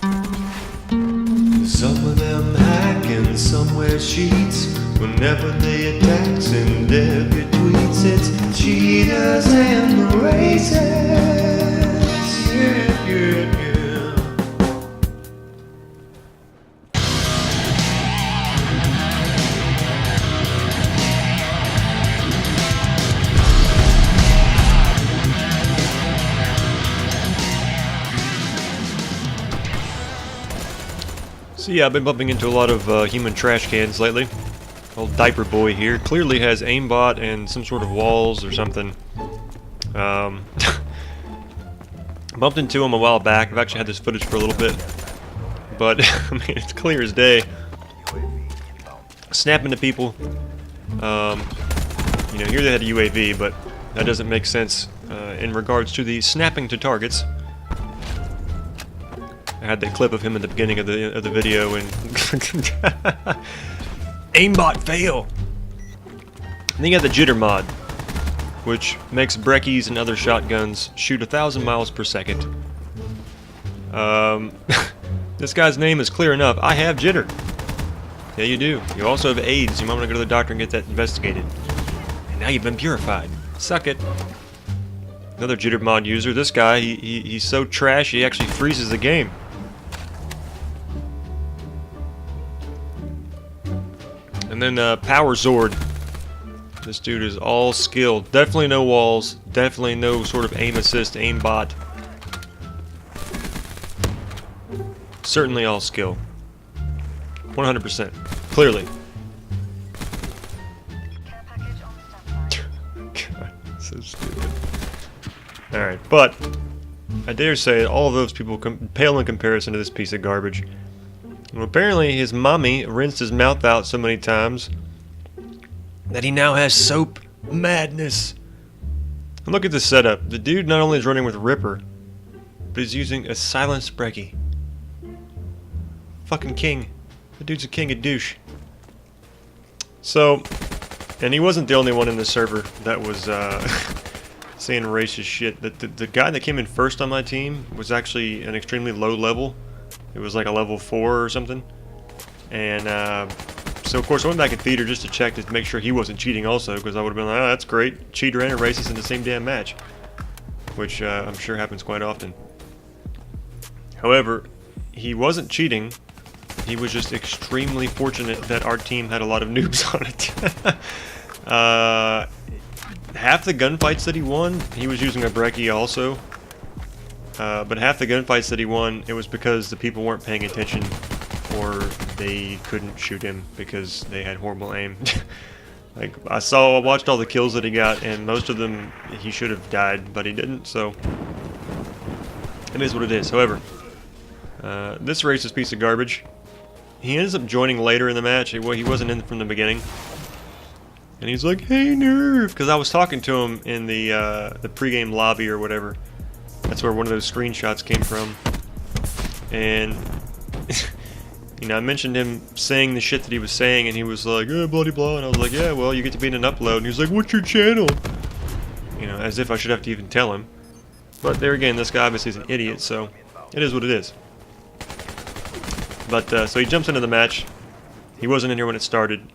Some of them hack and some wear sheets. Whenever they attack, send every tweets. It's cheaters and the racists. Yeah, yeah, yeah. So yeah, I've been bumping into a lot of human trash cans lately. Old Diaper Boy here clearly has aimbot and some sort of walls or something. Bumped into him a while back. I've actually had this footage for a little bit. But, I mean, it's clear as day. Snapping to people. You know, here they had a UAV, but that doesn't make sense in regards to the snapping to targets. I had that clip of him at the beginning of the video, and aimbot fail. And then you got the jitter mod, which makes breckies and other shotguns shoot 1,000 miles per second. This guy's name is clear enough. I have jitter. Yeah, you do. You also have AIDS. You might want to go to the doctor and get that investigated. And now you've been purified. Suck it. Another jitter mod user. This guy, he's so trash he actually freezes the game. And then Power Zord. This dude is all skill. Definitely no walls. Definitely no sort of aim assist, aim bot. Certainly all skill. 100%. Clearly. God, so stupid. Alright, but I dare say all of those people pale in comparison to this piece of garbage. Well, apparently his mommy rinsed his mouth out so many times that he now has soap madness. And look at this setup. The dude not only is running with Ripper, but he's using a silenced breckie. Fucking king. The dude's a king of douche. So, and he wasn't the only one in the server that was saying racist shit. The guy that came in first on my team was actually an extremely low level. It was like a level 4 or something. And so of course I went back in theater just to check to make sure he wasn't cheating also, because I would have been like, oh, that's great. Cheater and a racist in the same damn match. Which I'm sure happens quite often. However, he wasn't cheating. He was just extremely fortunate that our team had a lot of noobs on it. Half the gunfights that he won, he was using a breckie also. But half the gunfights that he won, it was because the people weren't paying attention, or they couldn't shoot him because they had horrible aim. Like, I watched all the kills that he got, and most of them he should have died, but he didn't, so it is what it is. However, this racist piece of garbage, he ends up joining later in the match. He wasn't in from the beginning. And he's like, hey, Nerve! Because I was talking to him in the pregame lobby or whatever. That's where one of those screenshots came from. And, you know, I mentioned him saying the shit that he was saying, and he was like, blah, blah, blah. And I was like, yeah, well, you get to be in an upload. And he was like, what's your channel? You know, as if I should have to even tell him. But there again, this guy obviously is an idiot, so it is what it is. But, so he jumps into the match. He wasn't in here when it started.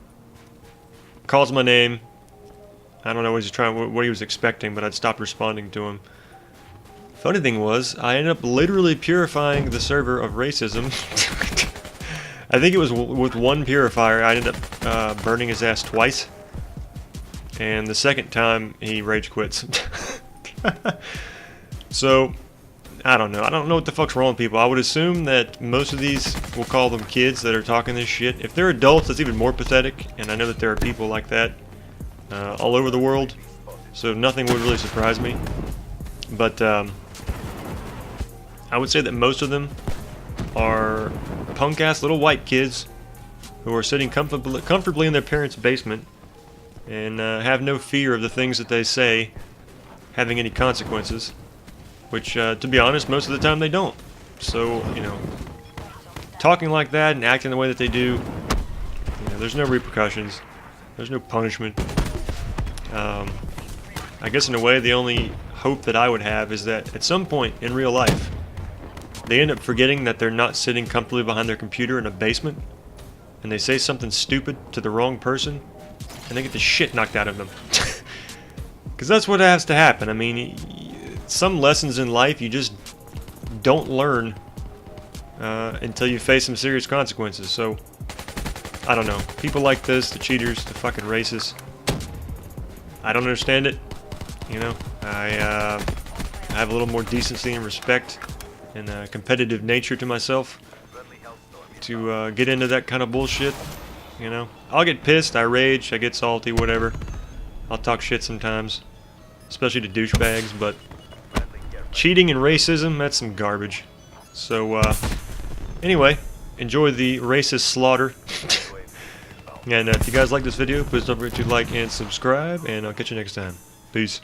Calls my name. I don't know what he was expecting, but I'd stopped responding to him. Funny thing was, I ended up literally purifying the server of racism. I think it was with one purifier. I ended up burning his ass twice. And the second time, he rage quits. So, I don't know. I don't know what the fuck's wrong with people. I would assume that most of these, we'll call them kids that are talking this shit. If they're adults, that's even more pathetic. And I know that there are people like that all over the world. So nothing would really surprise me. But I would say that most of them are punk-ass little white kids who are sitting comfortably in their parents' basement and have no fear of the things that they say having any consequences. Which, to be honest, most of the time they don't. So, you know, talking like that and acting the way that they do, you know, there's no repercussions. There's no punishment. I guess in a way, the only hope that I would have is that at some point in real life, they end up forgetting that they're not sitting comfortably behind their computer in a basement, and they say something stupid to the wrong person, and they get the shit knocked out of them. Because that's what has to happen. I mean, some lessons in life you just don't learn until you face some serious consequences. So, I don't know. People like this, the cheaters, the fucking racists, I don't understand it. You know, I have a little more decency and respect and competitive nature to myself to get into that kind of bullshit. You know, I'll get pissed, I rage, I get salty, whatever. I'll talk shit sometimes, especially to douchebags, but cheating and racism, that's some garbage. So, anyway, enjoy the racist slaughter. And if you guys like this video, please don't forget to like and subscribe, and I'll catch you next time. Peace.